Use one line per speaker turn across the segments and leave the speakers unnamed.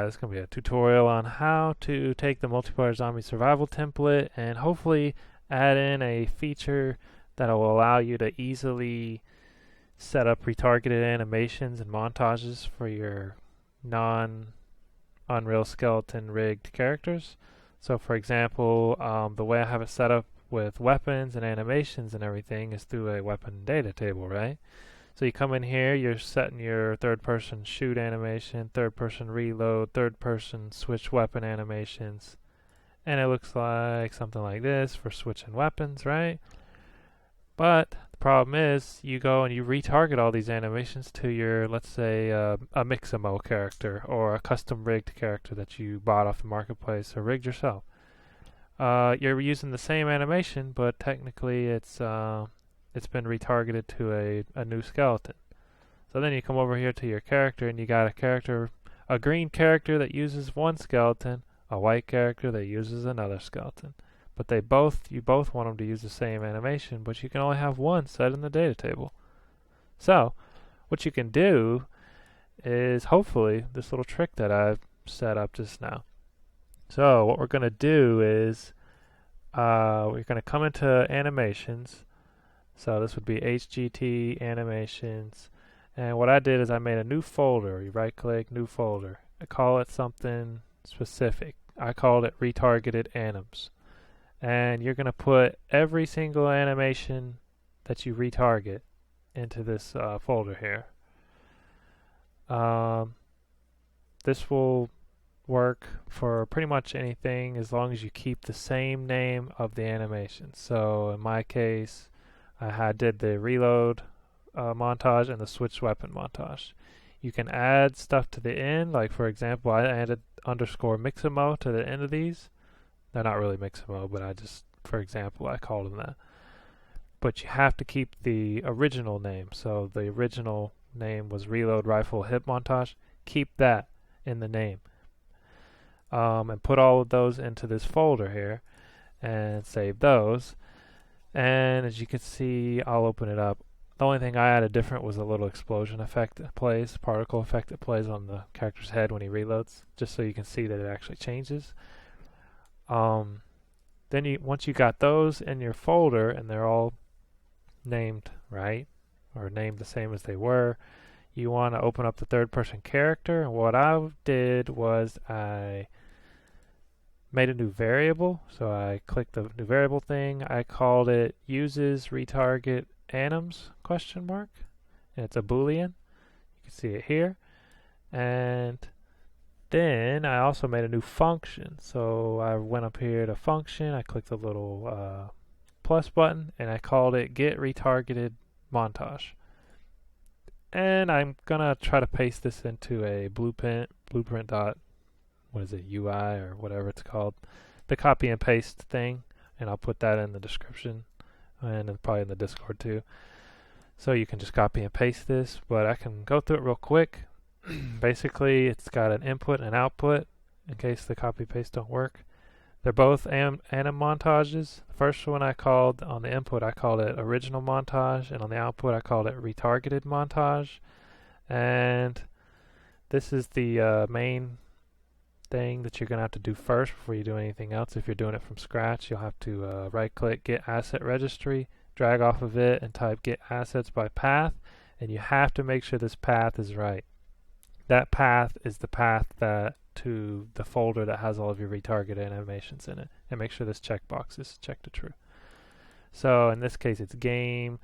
This is going to be a tutorial on how to take the multiplayer zombie survival template and hopefully add in a feature that will allow you to easily set up retargeted animations and montages for your non-Unreal Skeleton rigged characters. So for example, the way I have it set up with weapons and animations and everything is through a weapon data table, right? So you come in here, you're setting your third person shoot animation, third person reload, third person switch weapon animations, and it looks like something like this for switching weapons, right? But the problem is you go and you retarget all these animations to your, let's say, a Mixamo character or a custom rigged character that you bought off the marketplace or rigged yourself. You're using the same animation, but technically it's been retargeted to a new skeleton. So then you come over here to your character and you got a green character that uses one skeleton, a white character that uses another skeleton. But you both want them to use the same animation, but you can only have one set in the data table. So what you can do is hopefully this little trick that I've set up just now. So what we're going to do is we're going to come into animations. So this would be HGT animations, and what I did is I made a new folder. You right click, new folder. I call it something specific. I called it retargeted anims, and you're going to put every single animation that you retarget into this folder here. This will work for pretty much anything as long as you keep the same name of the animation. So in my case, I did the reload montage and the switch weapon montage. You can add stuff to the end, like for example, I added underscore Mixamo to the end of these. They're not really Mixamo, but for example, I called them that. But you have to keep the original name. So the original name was reload rifle hip montage. Keep that in the name. And put all of those into this folder here and save those. And as you can see, I'll open it up. The only thing I added different was a little explosion effect that plays, particle effect that plays on the character's head when he reloads, just so you can see that it actually changes. Then once you got those in your folder and they're all named right, or named the same as they were, you want to open up the third person character. And what I did was I made a new variable. So I clicked the new variable thing. I called it uses retarget anims ? And it's a boolean. You can see it here. And then I also made a new function. So I went up here to function. I clicked the little plus button and I called it get retargeted montage. And I'm gonna try to paste this into a blueprint dot UI or whatever it's called, the copy and paste thing, and I'll put that in the description and probably in the Discord too. So you can just copy and paste this, but I can go through it real quick. Basically, it's got an input and output in case the copy paste don't work. They're both anim montages. The first one I called on the input, I called it original montage, and on the output I called it retargeted montage. And this is the main thing that you're going to have to do first before you do anything else. If you're doing it from scratch, you'll have to right click get asset registry, drag off of it and type get assets by path, and you have to make sure this path is right. That path is the path to the folder that has all of your retargeted animations in it, and make sure this checkbox is checked to true. So in this case it's game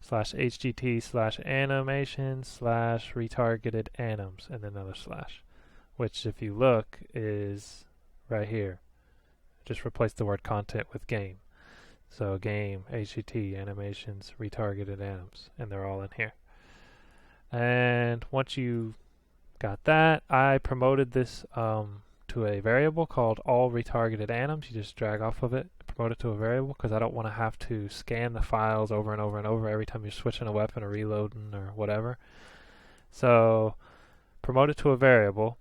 /hgt /animation /retargeted anims and then another slash, which if you look is right here. Just replace the word content with game. So game, HGT, animations, retargeted anims, and they're all in here. And once you got that, I promoted this to a variable called all retargeted anims. You just drag off of it, promote it to a variable, because I don't want to have to scan the files over and over and over every time you're switching a weapon or reloading or whatever. So promote it to a variable.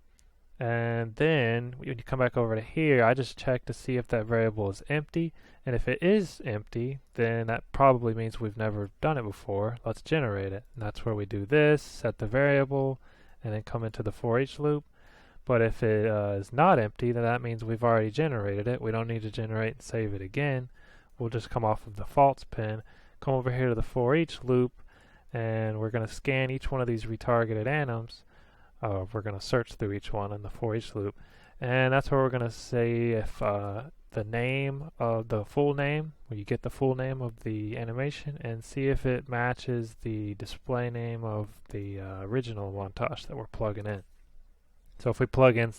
And then when you come back over to here, I just check to see if that variable is empty. And if it is empty, then that probably means we've never done it before. Let's generate it. And that's where we do this, set the variable, and then come into the for each loop. But if it is not empty, then that means we've already generated it. We don't need to generate and save it again. We'll just come off of the false pin, come over here to the for each loop, and we're going to scan each one of these retargeted anims. We're going to search through each one in the for each loop, and that's where we're going to say if the name of the full name, where you get the full name of the animation, and see if it matches the display name of the original montage that we're plugging in. So if we plug in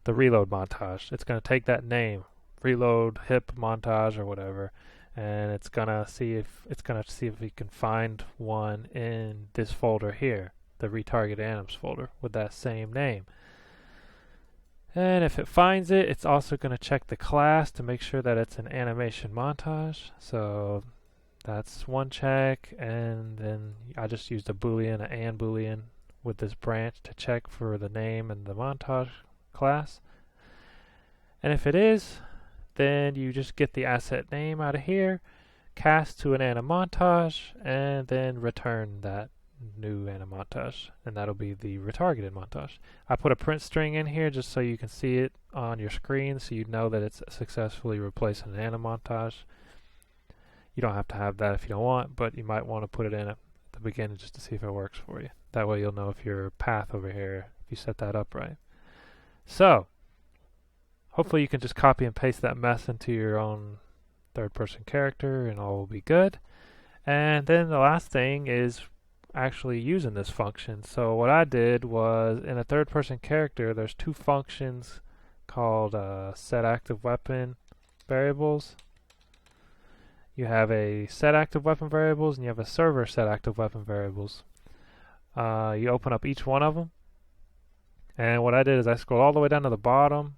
the reload montage, it's going to take that name, reload hip montage or whatever, and it's going to see if we can find one in this folder here, the retargeted anims folder, with that same name. And if it finds it, it's also going to check the class to make sure that it's an animation montage. So that's one check, and then I just used a boolean, an and boolean with this branch to check for the name and the montage class. And if it is, then you just get the asset name out of here, cast to an animontage, and then return that new animontage, and that'll be the retargeted montage. I put a print string in here just so you can see it on your screen, so you know that it's successfully replacing an animontage. You don't have to have that if you don't want, but you might want to put it in at the beginning just to see if it works for you. That way you'll know if your path over here, if you set that up right. So hopefully you can just copy and paste that mess into your own third person character and all will be good. And then the last thing is actually using this function. So what I did was, in a third person character, there's two functions called set active weapon variables. You have a set active weapon variables and you have a server set active weapon variables. You open up each one of them, and what I did is I scrolled all the way down to the bottom,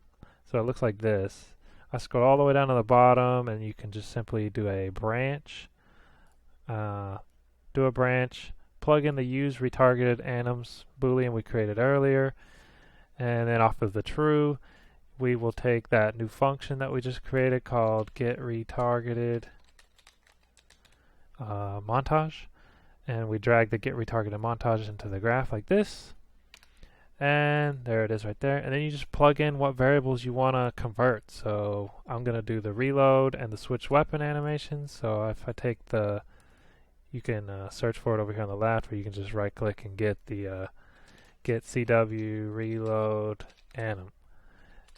so it looks like this. I scrolled all the way down to the bottom, and you can just simply do a branch, plug in the use retargeted anims boolean we created earlier, and then off of the true, we will take that new function that we just created called get retargeted montage, and we drag the get retargeted montage into the graph like this, and there it is right there. And then you just plug in what variables you want to convert. So I'm going to do the reload and the switch weapon animations. So if I take you can search for it over here on the left, where you can just right click and get the get CW reload anim,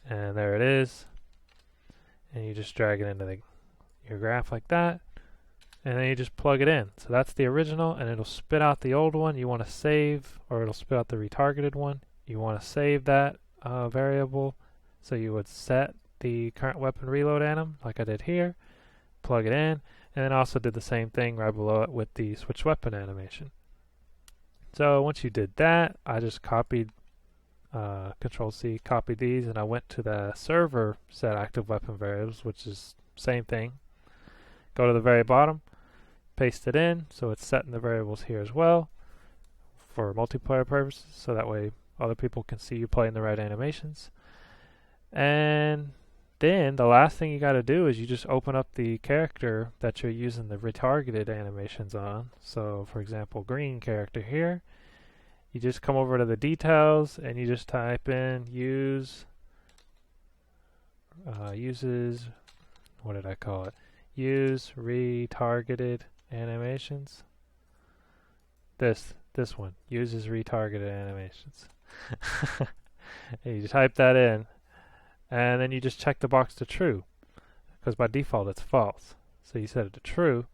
and there it is, and you just drag it into your graph like that. And then you just plug it in. So that's the original, and it'll spit out the old one you want to save, or it'll spit out the retargeted one. You want to save that variable. So you would set the current weapon reload anim, like I did here, plug it in, and then also did the same thing right below it with the switch weapon animation. So once you did that, I just copied, Control C, copied these, and I went to the server set active weapon variables, which is same thing. Go to the very bottom, paste it in, so it's setting the variables here as well for multiplayer purposes, so that way other people can see you playing the right animations. And then the last thing you got to do is you just open up the character that you're using the retargeted animations on. So for example, green character here, you just come over to the details and you just type in uses, what did I call it? Use retargeted animations. This one uses retargeted animations. And you type that in, and then you just check the box to true, because by default it's false. So you set it to true,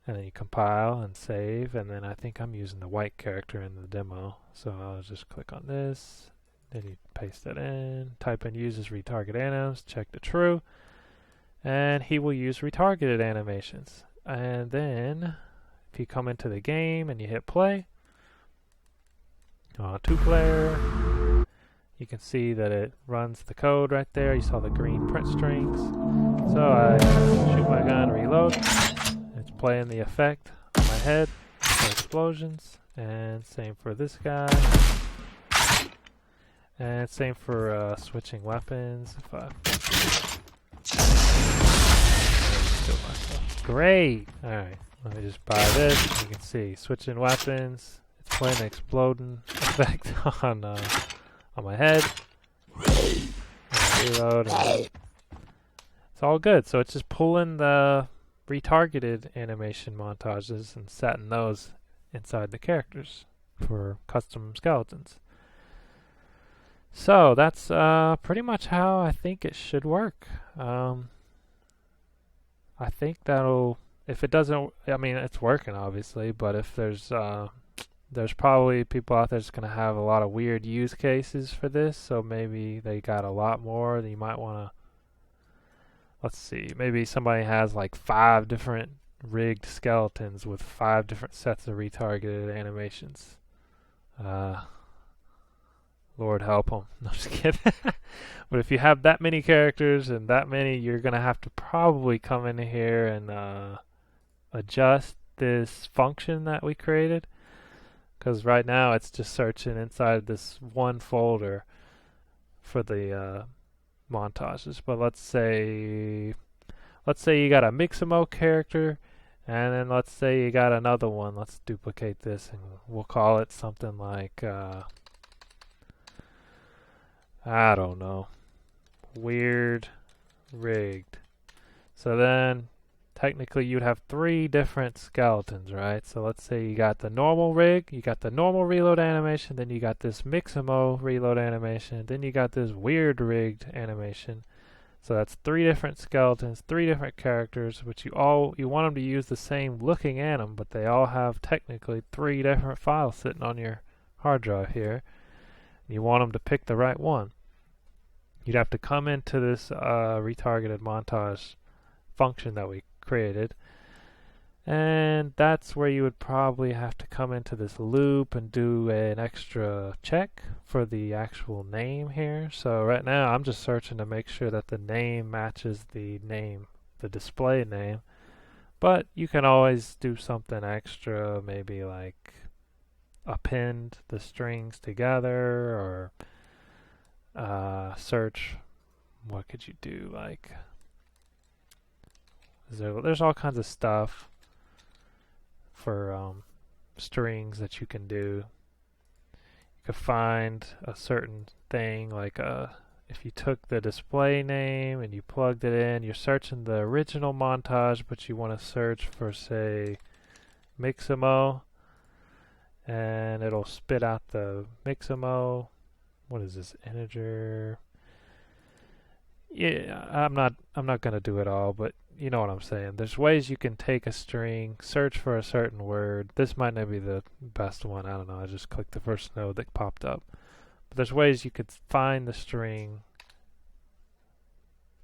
and then you compile and save. And then I think I'm using the white character in the demo, so I'll just click on this. Then you paste that in, type in uses retargeted anims, check to true. And he will use retargeted animations. And then if you come into the game and you hit play, two player, you can see that it runs the code right there. You saw the green print strings. So I shoot my gun, reload. It's playing the effect on my head for explosions. And same for this guy. And same for switching weapons. Great! Alright, let me just buy this. You can see, switching weapons. It's playing the exploding effect on on my head. And reload. And it's all good. So it's just pulling the retargeted animation montages and setting those inside the characters for custom skeletons. So that's pretty much how I think it should work. I think that'll, if it doesn't, I mean, it's working obviously, but if there's probably people out there that's going to have a lot of weird use cases for this, so maybe they got a lot more that you might want to, let's see, maybe somebody has like 5 different rigged skeletons with 5 different sets of retargeted animations. Lord help them. No, just kidding. But if you have that many characters and that many, you're going to have to probably come in here and adjust this function that we created. Because right now it's just searching inside this one folder for the montages. But let's say you got a Mixamo character, and then let's say you got another one. Let's duplicate this and we'll call it something like I don't know, weird rigged. So then technically you'd have 3 different skeletons, right? So let's say you got the normal rig, you got the normal reload animation, then you got this Mixamo reload animation, then you got this weird rigged animation. So that's 3 different skeletons, 3 different characters, which you want them to use the same looking anim, but they all have technically 3 different files sitting on your hard drive here. You want them to pick the right one. You'd have to come into this retargeted montage function that we created, and that's where you would probably have to come into this loop and do an extra check for the actual name here. So right now I'm just searching to make sure that the name matches the name, the display name, but you can always do something extra, maybe like append the strings together, or search, what could you do, like there's all kinds of stuff for strings that you can do. You could find a certain thing, like if you took the display name and you plugged it in, you're searching the original montage, but you want to search for, say, Mixamo, and it'll spit out the Mixamo. What is this, integer? Yeah, I'm not gonna do it all, but you know what I'm saying. There's ways you can take a string, search for a certain word. This might not be the best one, I don't know, I just clicked the first node that popped up. But there's ways you could find the string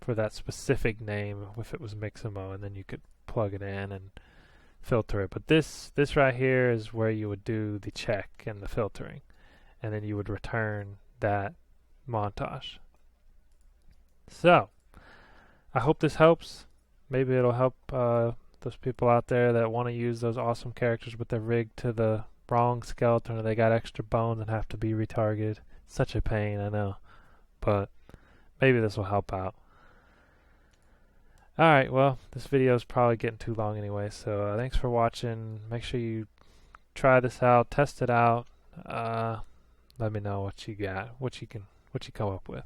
for that specific name if it was Mixamo, and then you could plug it in and filter it. But this right here is where you would do the check and the filtering, and then you would return that montage. So I hope this helps. Maybe it'll help those people out there that want to use those awesome characters, but they're rigged to the wrong skeleton, or they got extra bones and have to be retargeted. It's such a pain, I know, but maybe this will help out. Alright, well, this video is probably getting too long anyway, so thanks for watching. Make sure you try this out, test it out. Let me know what you got, what you come up with.